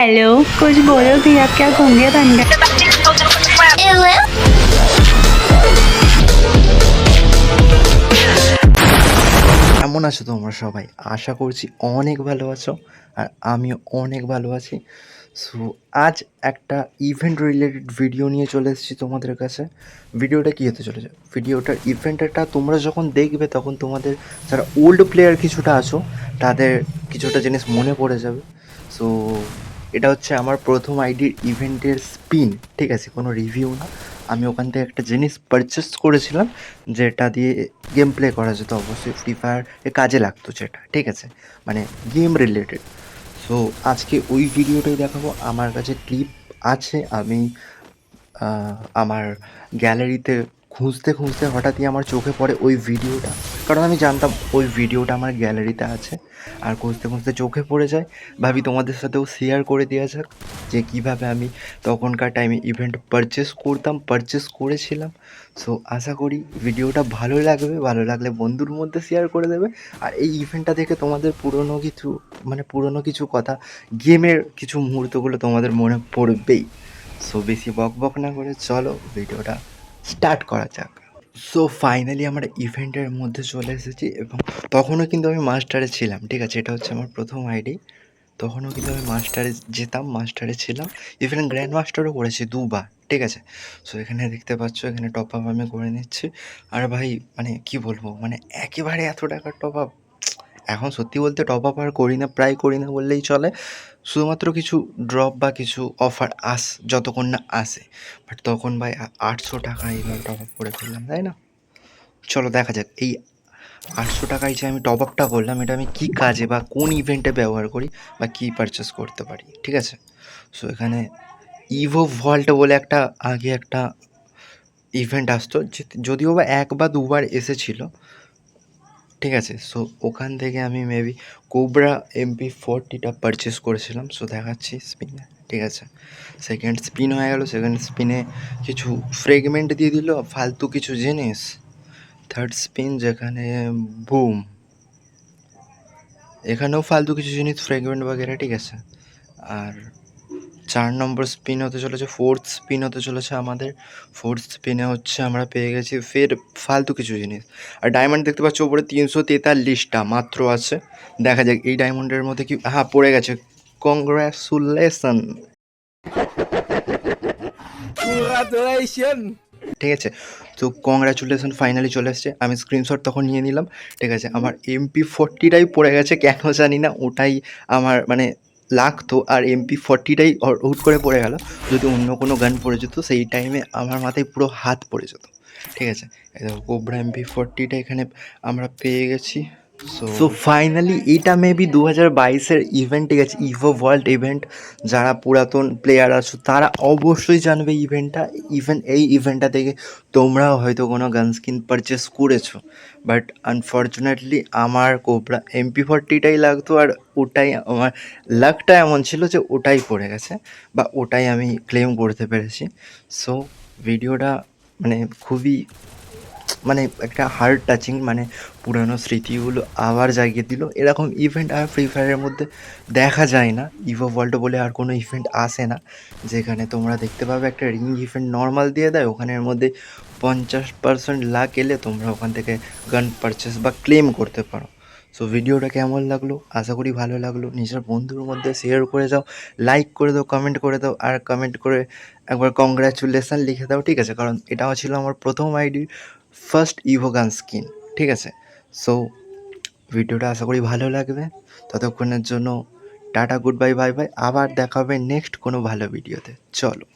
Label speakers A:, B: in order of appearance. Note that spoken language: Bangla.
A: हेलो, कुछ बोलो भी, आप क्या गूंगे बन गए?
B: কেমন আছো তোমরা সবাই? আশা করছি অনেক ভালো আছো আর আমিও অনেক ভালো আছি। সো আজ একটা ইভেন্ট রিলেটেড ভিডিও নিয়ে চলে এসেছি তোমাদের কাছে। ভিডিওটা কী হতে চলেছে? ভিডিওটার ইভেন্টটা তোমরা যখন দেখবে তখন তোমাদের যারা ওল্ড প্লেয়ার কিছুটা আছো তাদের কিছুটা জিনিস মনে পড়ে যাবে। সো এটা হচ্ছে আমার প্রথম আইডির ইভেন্টের স্পিন, ঠিক আছে? কোনো রিভিউ না। আমি ওখান থেকে একটা জিনিস পারচেস করেছিলাম যেটা দিয়ে গেম প্লে করা যেত, অবশ্যই ফ্রি ফায়ার এ কাজে লাগতো যেটা, ঠিক আছে? মানে গেম রিলেটেড। সো আজকে ওই ভিডিওটাই দেখাবো। আমার কাছে ক্লিপ আছে। আমি আমার গ্যালারিতে খুঁজতে খুঁজতে হঠাৎই আমার চোখে পড়ে ওই ভিডিওটা, কারণ আমি জানতাম ওই ভিডিওটা আমার গ্যালারিতে আছে। আর খুঁজতে খুঁজতে চোখে পড়ে যায়, ভাবি তোমাদের সাথেও শেয়ার করে দেওয়া যাক যে কীভাবে আমি তখনকার টাইমে ইভেন্ট পারচেস করেছিলাম। সো আশা করি ভিডিওটা ভালো লাগবে, ভালো লাগলে বন্ধুর মধ্যে শেয়ার করে দেবে। আর এই ইভেন্টটা দেখে তোমাদের পুরনো কিছু কথা, গেমের কিছু মুহূর্তগুলো তোমাদের মনে পড়বেই। সো বেশি বক না করে চলো ভিডিওটা স্টার্ট করা যাক। সো ফাইনালি আমরা ইভেন্টের মধ্যে চলে এসেছি এবং তখনও কিন্তু আমি মাস্টারে ছিলাম, ঠিক আছে? এটা হচ্ছে আমার প্রথম আইডি। তখনও কিন্তু আমি মাস্টারে যেতাম, মাস্টারে ছিলাম। ইভেন গ্র্যান্ড মাস্টারও করেছি দুবার, ঠিক আছে? সো এখানে দেখতে পাচ্ছ, এখানে টপ আপ আমি করে নিচ্ছি। আর ভাই মানে কি বলবো, মানে একেবারে এত টাকার টপ আপ এখন সত্যি বলতে টপ আপ আর করি না, প্রায় করি না বললেই চলে। শুধুমাত্র কিছু ড্রপ বা কিছু অফার যতক্ষণ না আসে। বাট তখন ভাই 800 টাকা এইভাবে টপ আপ করে ফেললাম, তাই না? চলো দেখা যাক এই 800 টাকায় যে আমি টপ আপটা করলাম এটা আমি কী কাজে বা কোন ইভেন্টে ব্যবহার করি বা কী পারচেস করতে পারি, ঠিক আছে? সো এখানে ইভো ভল্ট বলে আগে একটা ইভেন্ট আসতো, যদিও বা 1 বা 2 বার এসেছিলো, ঠিক আছে? সো ওখান থেকে আমি মেবি কোবরা MP40টা পারচেস করেছিলাম। সো দেখাচ্ছি স্পিনে, ঠিক আছে? সেকেন্ড স্পিন হয়ে গেল। সেকেন্ড স্পিনে কিছু ফ্রেগমেন্ট দিয়ে দিল, ফালতু কিছু জিনিস। থার্ড স্পিন যেখানে বুম, এখানেও ফালতু কিছু জিনিস, ফ্রেগমেন্ট বগেরা, ঠিক আছে? আর 4 নম্বর স্পিন হতে চলেছে, ফোর্থ স্পিন হতে চলেছে আমাদের। ফোর্থ স্পিনে হচ্ছে আমরা পেয়ে গেছি ফের ফালতু কিছু জিনিস। আর ডায়মন্ড দেখতে পাচ্ছ ওপরে 343টা মাত্র আছে। দেখা যাক এই ডায়মন্ডের মধ্যে কি, হ্যাঁ পড়ে গেছে। কংগ্রাচুলেশন, ঠিক আছে? তো কংগ্রাচুলেশন ফাইনালি চলে এসছে। আমি স্ক্রিনশট তখন নিয়ে নিলাম, ঠিক আছে? আমার MP40টাই পড়ে গেছে, কেন জানি না, ওটাই আমার মানে লাগতো। আর MP40টাই হুট করে পড়ে গেল। যদি অন্য কোনো গান পড়ে যেত সেই টাইমে আমার মাথায় পুরো হাত পড়ে যেত, ঠিক আছে? এই দেখো কোবরা MP40টা এখানে আমরা পেয়ে গেছি। সো ফাইনালি এটা মেবি 2022-এর ইভেন্ট, ঠিক আছে? Evo world event. যারা পুরাতন প্লেয়ার আছো তারা অবশ্যই জানবে ইভেন্টটা। এই ইভেন্টটা থেকে তোমরাও হয়তো কোনো গান স্কিন পারচেস করেছো। বাট আনফর্চুনেটলি আমার কোবরা MP40টাই লাগতো, আর ওটাই আমার লাকটা এমন ছিল যে ওটাই পড়ে গেছে বা ওটাই আমি ক্লেম করতে পেরেছি। সো ভিডিওটা মানে খুবই মানে একটা হার্ট টাচিং, মানে পুরানো স্মৃতিগুলো আবার জাগিয়ে দিল। এরকম ইভেন্ট আর ফ্রি ফায়ারের মধ্যে দেখা যায় না। ইভো ওয়ার্ল্ড বলে আর কোনো ইভেন্ট আসে না যেখানে তোমরা দেখতে পাবে একটা রিং ইভেন্ট নর্মাল দিয়ে দেয়, ওখানের মধ্যে 50% লাক এলে তোমরা ওখান থেকে গান পারচেস বা ক্লেম করতে পারো। সো ভিডিওটা কেমন লাগলো? আশা করি ভালো লাগলো। নিজের বন্ধুর মধ্যে শেয়ার করে দাও, লাইক করে দাও, কমেন্ট করে দাও, আর কমেন্ট করে একবার কংগ্রাচুলেশন লিখে দাও, ঠিক আছে? কারণ এটাও ছিল আমার প্রথম আইডির ফার্স্ট ইভো গান স্কিন, ঠিক আছে? সো ভিডিওটা আশা করি ভালো লাগবে। ততক্ষণের জন্য tata, good bye, bye bye. আবার দেখা হবে নেক্সট কোনো ভালো ভিডিওতে। চলো।